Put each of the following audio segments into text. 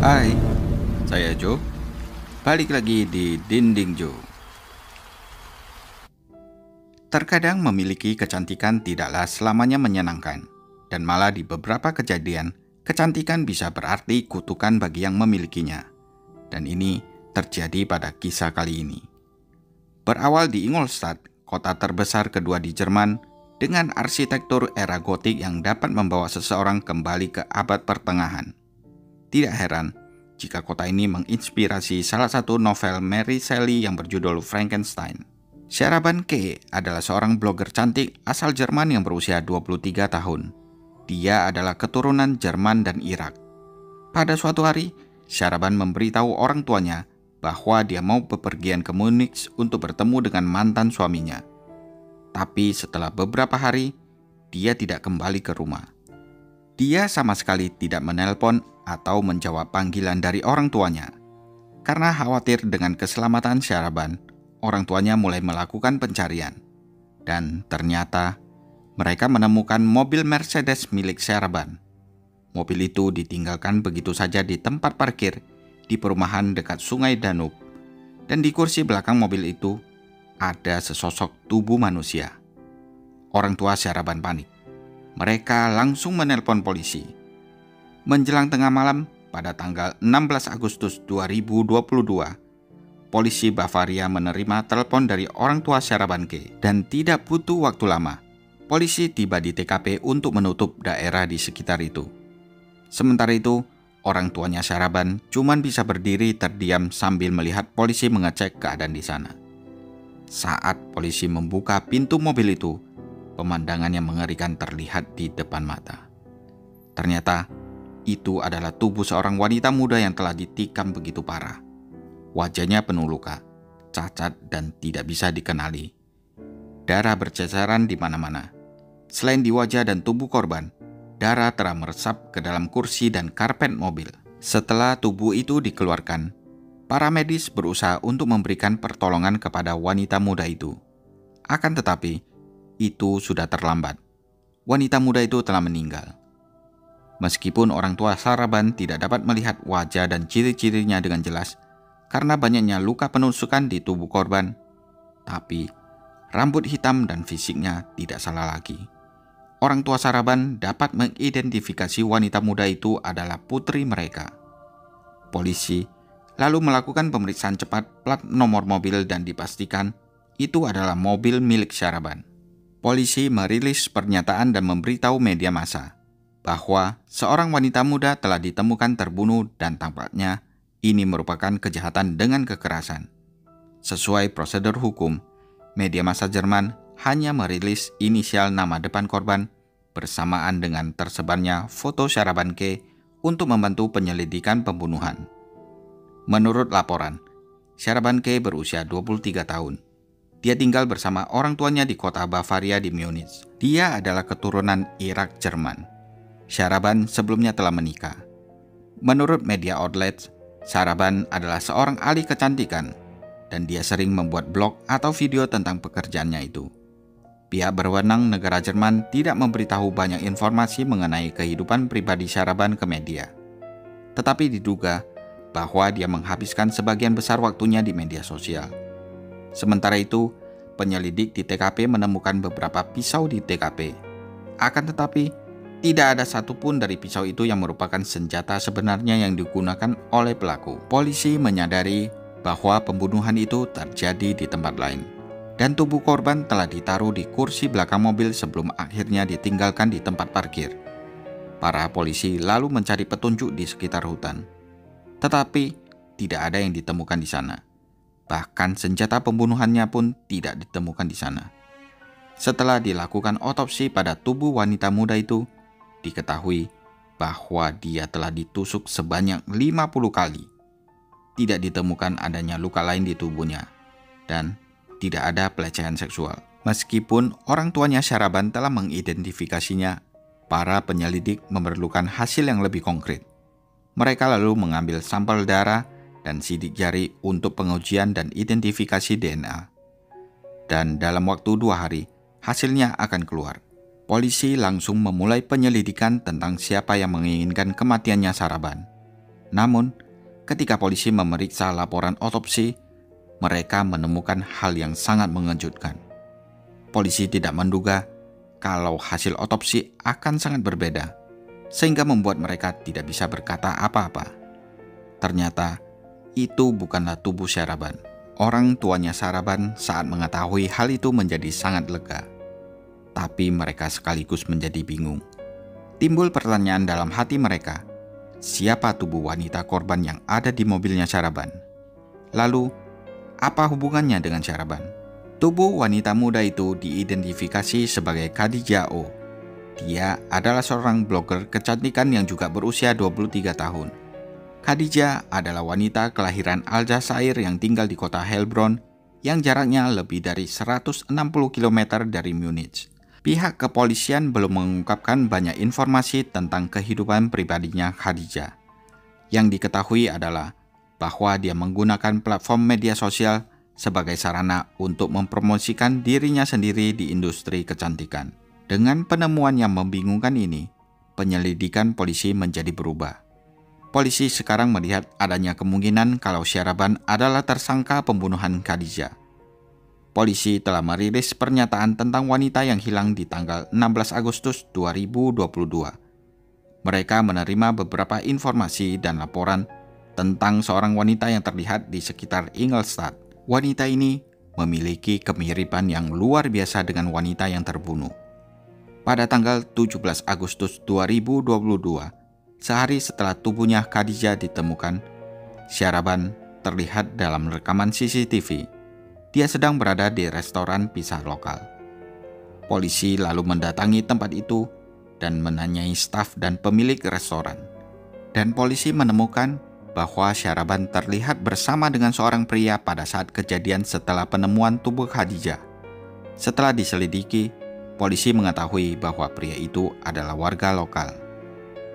Hai, saya Joe. Balik lagi di Dinding Joe. Terkadang memiliki kecantikan tidaklah selamanya menyenangkan, dan malah di beberapa kejadian, kecantikan bisa berarti kutukan bagi yang memilikinya. Dan ini terjadi pada kisah kali ini. Berawal di Ingolstadt, kota terbesar kedua di Jerman, dengan arsitektur era gotik yang dapat membawa seseorang kembali ke abad pertengahan. Tidak heran jika kota ini menginspirasi salah satu novel Mary Shelley yang berjudul Frankenstein. Sarah Banke adalah seorang blogger cantik asal Jerman yang berusia 23 tahun. Dia adalah keturunan Jerman dan Irak. Pada suatu hari, Sarah memberitahu orang tuanya bahwa dia mau bepergian ke Munich untuk bertemu dengan mantan suaminya. Tapi setelah beberapa hari, dia tidak kembali ke rumah. Dia sama sekali tidak menelpon atau menjawab panggilan dari orang tuanya. Karena khawatir dengan keselamatan Sarah, orang tuanya mulai melakukan pencarian. Dan ternyata mereka menemukan mobil Mercedes milik Sarah. Mobil itu ditinggalkan begitu saja di tempat parkir di perumahan dekat sungai Danube. Dan di kursi belakang mobil itu ada sesosok tubuh manusia. Orang tua Sarah panik. Mereka langsung menelpon polisi. Menjelang tengah malam pada tanggal 16 Agustus 2022, polisi Bavaria menerima telepon dari orang tua Sarah Banke dan tidak butuh waktu lama. Polisi tiba di TKP untuk menutup daerah di sekitar itu. Sementara itu, orang tuanya Sarah cuma bisa berdiri terdiam sambil melihat polisi mengecek keadaan di sana. Saat polisi membuka pintu mobil itu, pemandangan yang mengerikan terlihat di depan mata. Ternyata itu adalah tubuh seorang wanita muda yang telah ditikam begitu parah. Wajahnya penuh luka, cacat dan tidak bisa dikenali. Darah berceceran di mana-mana. Selain di wajah dan tubuh korban, darah telah meresap ke dalam kursi dan karpet mobil. Setelah tubuh itu dikeluarkan, para medis berusaha untuk memberikan pertolongan kepada wanita muda itu. Akan tetapi, itu sudah terlambat. Wanita muda itu telah meninggal. Meskipun orang tua Sarah tidak dapat melihat wajah dan ciri-cirinya dengan jelas, karena banyaknya luka penusukan di tubuh korban, tapi rambut hitam dan fisiknya tidak salah lagi. Orang tua Sarah dapat mengidentifikasi wanita muda itu adalah putri mereka. Polisi lalu melakukan pemeriksaan cepat plat nomor mobil dan dipastikan itu adalah mobil milik Sarah. Polisi merilis pernyataan dan memberitahu media massa bahwa seorang wanita muda telah ditemukan terbunuh dan tampaknya ini merupakan kejahatan dengan kekerasan. Sesuai prosedur hukum, media massa Jerman hanya merilis inisial nama depan korban bersamaan dengan tersebarnya foto Sarah Banke untuk membantu penyelidikan pembunuhan. Menurut laporan, Sarah Banke berusia 23 tahun. Dia tinggal bersama orang tuanya di kota Bavaria di Munich. Dia adalah keturunan Irak Jerman. Sarah sebelumnya telah menikah. Menurut media outlets, Sarah adalah seorang ahli kecantikan dan dia sering membuat blog atau video tentang pekerjaannya itu. Pihak berwenang negara Jerman tidak memberitahu banyak informasi mengenai kehidupan pribadi Sarah ke media. Tetapi diduga bahwa dia menghabiskan sebagian besar waktunya di media sosial. Sementara itu, penyelidik di TKP menemukan beberapa pisau di TKP. Akan tetapi, tidak ada satupun dari pisau itu yang merupakan senjata sebenarnya yang digunakan oleh pelaku. Polisi menyadari bahwa pembunuhan itu terjadi di tempat lain, dan tubuh korban telah ditaruh di kursi belakang mobil sebelum akhirnya ditinggalkan di tempat parkir. Para polisi lalu mencari petunjuk di sekitar hutan, tetapi tidak ada yang ditemukan di sana. Bahkan senjata pembunuhannya pun tidak ditemukan di sana. Setelah dilakukan otopsi pada tubuh wanita muda itu, diketahui bahwa dia telah ditusuk sebanyak 50 kali. Tidak ditemukan adanya luka lain di tubuhnya dan tidak ada pelecehan seksual. Meskipun orang tuanya Sarah telah mengidentifikasinya, para penyelidik memerlukan hasil yang lebih konkret. Mereka lalu mengambil sampel darah dan sidik jari untuk pengujian dan identifikasi DNA. Dan dalam waktu 2 hari, hasilnya akan keluar. Polisi langsung memulai penyelidikan tentang siapa yang menginginkan kematiannya Sarah. Namun, ketika polisi memeriksa laporan otopsi, mereka menemukan hal yang sangat mengejutkan. Polisi tidak menduga kalau hasil otopsi akan sangat berbeda, sehingga membuat mereka tidak bisa berkata apa-apa. Ternyata, itu bukanlah tubuh Syahraban. Orang tuanya Syahraban saat mengetahui hal itu menjadi sangat lega. Tapi mereka sekaligus menjadi bingung. Timbul pertanyaan dalam hati mereka, siapa tubuh wanita korban yang ada di mobilnya Syahraban? Lalu, apa hubungannya dengan Syahraban? Tubuh wanita muda itu diidentifikasi sebagai Khadijah O. Dia adalah seorang blogger kecantikan yang juga berusia 23 tahun. Khadijah adalah wanita kelahiran Aljazair yang tinggal di kota Heilbronn yang jaraknya lebih dari 160 km dari Munich. Pihak kepolisian belum mengungkapkan banyak informasi tentang kehidupan pribadinya Khadijah. Yang diketahui adalah bahwa dia menggunakan platform media sosial sebagai sarana untuk mempromosikan dirinya sendiri di industri kecantikan. Dengan penemuan yang membingungkan ini, penyelidikan polisi menjadi berubah. Polisi sekarang melihat adanya kemungkinan kalau Syahraban adalah tersangka pembunuhan Khadijah. Polisi telah merilis pernyataan tentang wanita yang hilang di tanggal 16 Agustus 2022. Mereka menerima beberapa informasi dan laporan tentang seorang wanita yang terlihat di sekitar Ingolstadt. Wanita ini memiliki kemiripan yang luar biasa dengan wanita yang terbunuh. Pada tanggal 17 Agustus 2022, sehari setelah tubuhnya Khadijah ditemukan, Syahraban terlihat dalam rekaman CCTV. Dia sedang berada di restoran pizza lokal. Polisi lalu mendatangi tempat itu dan menanyai staf dan pemilik restoran. Dan polisi menemukan bahwa Syahraban terlihat bersama dengan seorang pria pada saat kejadian setelah penemuan tubuh Khadijah. Setelah diselidiki, polisi mengetahui bahwa pria itu adalah warga lokal.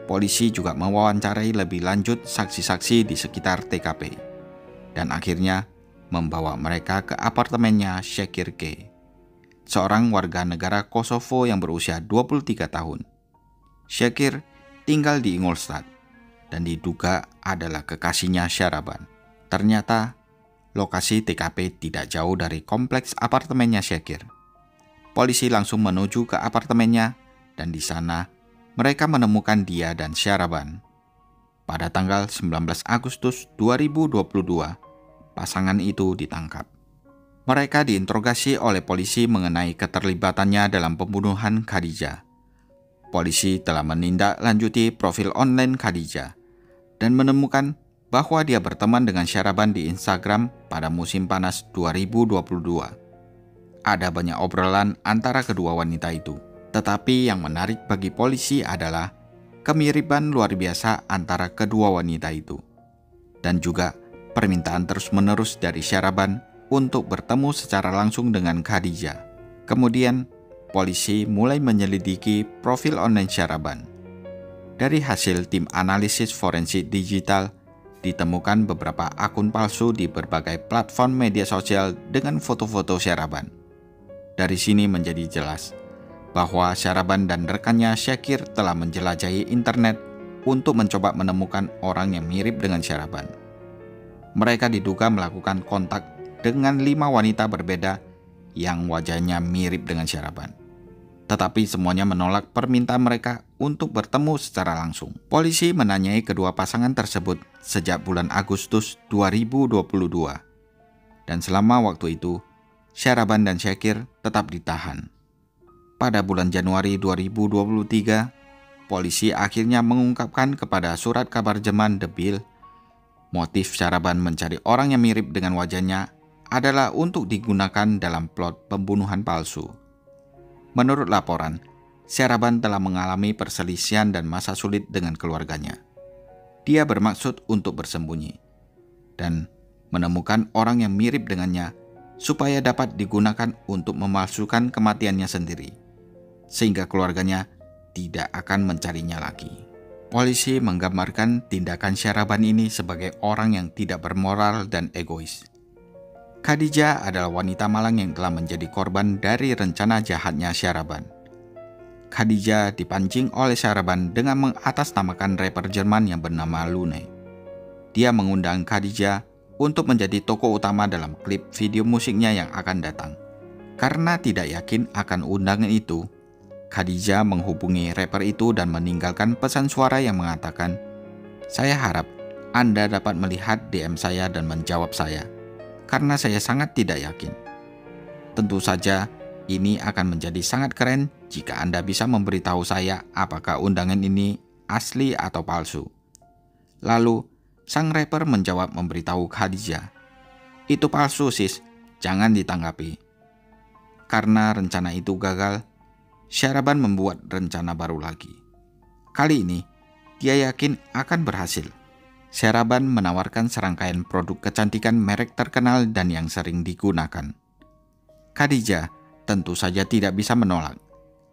Polisi juga mewawancarai lebih lanjut saksi-saksi di sekitar TKP. Dan akhirnya membawa mereka ke apartemennya Shakir K, seorang warga negara Kosovo yang berusia 23 tahun. Shakir tinggal di Ingolstadt dan diduga adalah kekasihnya Syahraban. Ternyata lokasi TKP tidak jauh dari kompleks apartemennya Shakir. Polisi langsung menuju ke apartemennya dan di sana mereka menemukan dia dan Syahraban. Pada tanggal 19 Agustus 2022, pasangan itu ditangkap. Mereka diinterogasi oleh polisi mengenai keterlibatannya dalam pembunuhan Khadijah. Polisi telah menindaklanjuti profil online Khadijah dan menemukan bahwa dia berteman dengan Syahraban di Instagram pada musim panas 2022. Ada banyak obrolan antara kedua wanita itu. Tetapi yang menarik bagi polisi adalah kemiripan luar biasa antara kedua wanita itu. Dan juga permintaan terus-menerus dari Syahraban untuk bertemu secara langsung dengan Khadijah. Kemudian, polisi mulai menyelidiki profil online Syahraban. Dari hasil tim analisis forensik digital, ditemukan beberapa akun palsu di berbagai platform media sosial dengan foto-foto Syahraban. Dari sini menjadi jelas bahwa Syahraban dan rekannya Shakir telah menjelajahi internet untuk mencoba menemukan orang yang mirip dengan Syahraban. Mereka diduga melakukan kontak dengan 5 wanita berbeda yang wajahnya mirip dengan Syahraban. Tetapi semuanya menolak permintaan mereka untuk bertemu secara langsung. Polisi menanyai kedua pasangan tersebut sejak bulan Agustus 2022. Dan selama waktu itu, Syahraban dan Shakir tetap ditahan. Pada bulan Januari 2023, polisi akhirnya mengungkapkan kepada surat kabar Jerman The Bild, motif Syahraban mencari orang yang mirip dengan wajahnya adalah untuk digunakan dalam plot pembunuhan palsu. Menurut laporan, Syahraban telah mengalami perselisihan dan masa sulit dengan keluarganya. Dia bermaksud untuk bersembunyi dan menemukan orang yang mirip dengannya supaya dapat digunakan untuk memalsukan kematiannya sendiri, sehingga keluarganya tidak akan mencarinya lagi. Polisi menggambarkan tindakan Syahraban ini sebagai orang yang tidak bermoral dan egois. Khadijah adalah wanita malang yang telah menjadi korban dari rencana jahatnya Syahraban. Khadijah dipancing oleh Syahraban dengan mengatasnamakan rapper Jerman yang bernama Lune. dia mengundang Khadijah untuk menjadi tokoh utama dalam klip video musiknya yang akan datang. Karena tidak yakin akan undangan itu, Khadijah menghubungi rapper itu dan meninggalkan pesan suara yang mengatakan, "Saya harap Anda dapat melihat DM saya dan menjawab saya, karena saya sangat tidak yakin. Tentu saja, ini akan menjadi sangat keren jika Anda bisa memberitahu saya apakah undangan ini asli atau palsu." Lalu, sang rapper menjawab memberitahu Khadijah, "Itu palsu sis, jangan ditanggapi." Karena rencana itu gagal, Syahraban membuat rencana baru lagi. Kali ini, dia yakin akan berhasil. Syahraban menawarkan serangkaian produk kecantikan merek terkenal dan yang sering digunakan. Khadijah tentu saja tidak bisa menolak,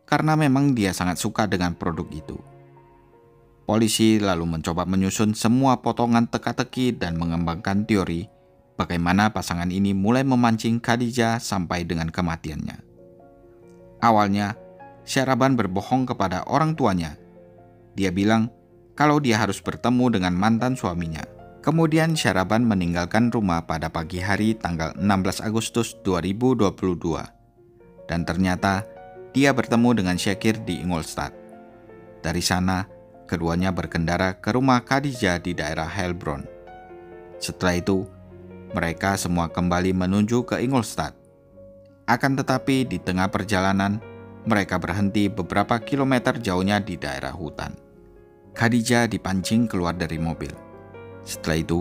karena memang dia sangat suka dengan produk itu. Polisi lalu mencoba menyusun semua potongan teka-teki dan mengembangkan teori bagaimana pasangan ini mulai memancing Khadijah sampai dengan kematiannya. Awalnya, Syahraban berbohong kepada orang tuanya. Dia bilang kalau dia harus bertemu dengan mantan suaminya. Kemudian Syahraban meninggalkan rumah pada pagi hari tanggal 16 Agustus 2022. Dan ternyata dia bertemu dengan Syakir di Ingolstadt. Dari sana, keduanya berkendara ke rumah Khadijah di daerah Heilbronn. Setelah itu, mereka semua kembali menuju ke Ingolstadt. Akan tetapi di tengah perjalanan, mereka berhenti beberapa kilometer jauhnya di daerah hutan. Khadijah dipancing keluar dari mobil. Setelah itu,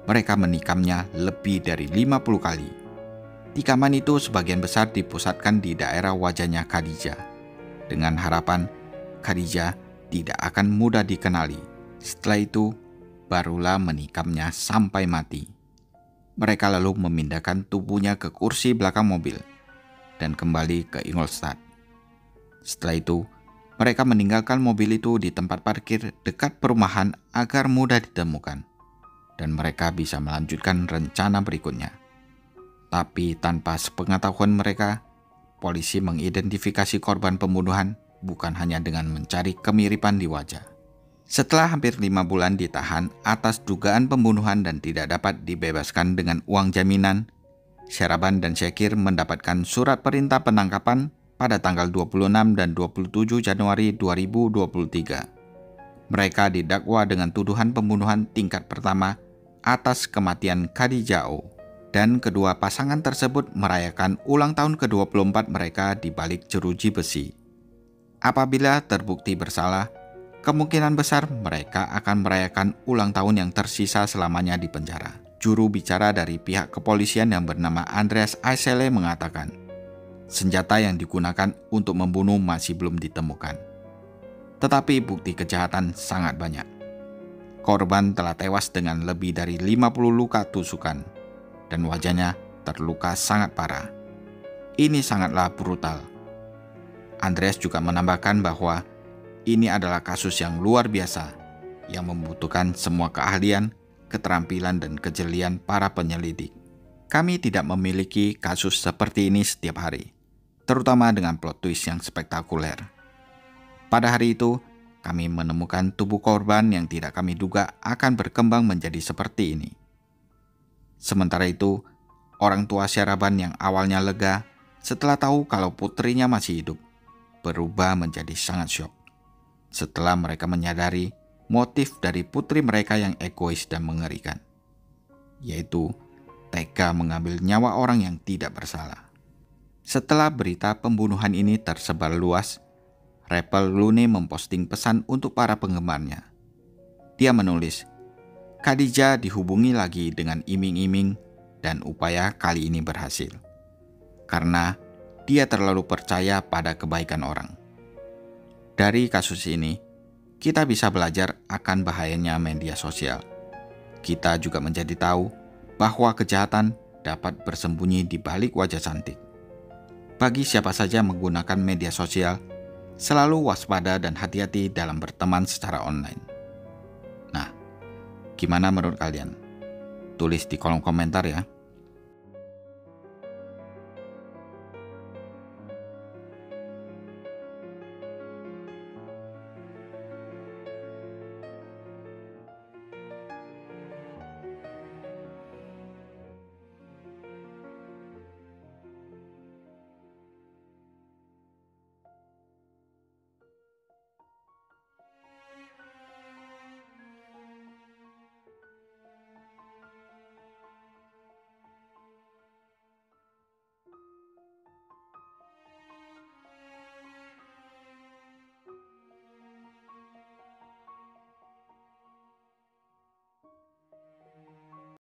mereka menikamnya lebih dari 50 kali. Tikaman itu sebagian besar dipusatkan di daerah wajahnya Khadijah, dengan harapan Khadijah tidak akan mudah dikenali. Setelah itu, barulah menikamnya sampai mati. Mereka lalu memindahkan tubuhnya ke kursi belakang mobil dan kembali ke Ingolstadt. Setelah itu, mereka meninggalkan mobil itu di tempat parkir dekat perumahan agar mudah ditemukan, dan mereka bisa melanjutkan rencana berikutnya. Tapi tanpa sepengetahuan mereka, polisi mengidentifikasi korban pembunuhan bukan hanya dengan mencari kemiripan di wajah. Setelah hampir 5 bulan ditahan atas dugaan pembunuhan dan tidak dapat dibebaskan dengan uang jaminan, Syahraban dan Syakir mendapatkan surat perintah penangkapan pada tanggal 26 dan 27 Januari 2023. Mereka didakwa dengan tuduhan pembunuhan tingkat pertama atas kematian Khadijah O. Dan kedua pasangan tersebut merayakan ulang tahun ke-24 mereka di balik jeruji besi. Apabila terbukti bersalah, kemungkinan besar mereka akan merayakan ulang tahun yang tersisa selamanya di penjara. Juru bicara dari pihak kepolisian yang bernama Andreas Eisele mengatakan, senjata yang digunakan untuk membunuh masih belum ditemukan. Tetapi bukti kejahatan sangat banyak. Korban telah tewas dengan lebih dari 50 luka tusukan, dan wajahnya terluka sangat parah. Ini sangatlah brutal. Andreas juga menambahkan bahwa ini adalah kasus yang luar biasa, yang membutuhkan semua keahlian, keterampilan, dan kejelian para penyelidik. Kami tidak memiliki kasus seperti ini setiap hari, terutama dengan plot twist yang spektakuler. Pada hari itu, kami menemukan tubuh korban yang tidak kami duga akan berkembang menjadi seperti ini. Sementara itu, orang tua Syahraban yang awalnya lega setelah tahu kalau putrinya masih hidup, berubah menjadi sangat syok setelah mereka menyadari motif dari putri mereka yang egois dan mengerikan, yaitu tega mengambil nyawa orang yang tidak bersalah. Setelah berita pembunuhan ini tersebar luas, rapper Lune memposting pesan untuk para penggemarnya. Dia menulis, Khadijah dihubungi lagi dengan iming-iming dan upaya kali ini berhasil. Karena dia terlalu percaya pada kebaikan orang. Dari kasus ini, kita bisa belajar akan bahayanya media sosial. Kita juga menjadi tahu bahwa kejahatan dapat bersembunyi di balik wajah cantik. Bagi siapa saja menggunakan media sosial, selalu waspada dan hati-hati dalam berteman secara online. Nah, gimana menurut kalian? Tulis di kolom komentar ya.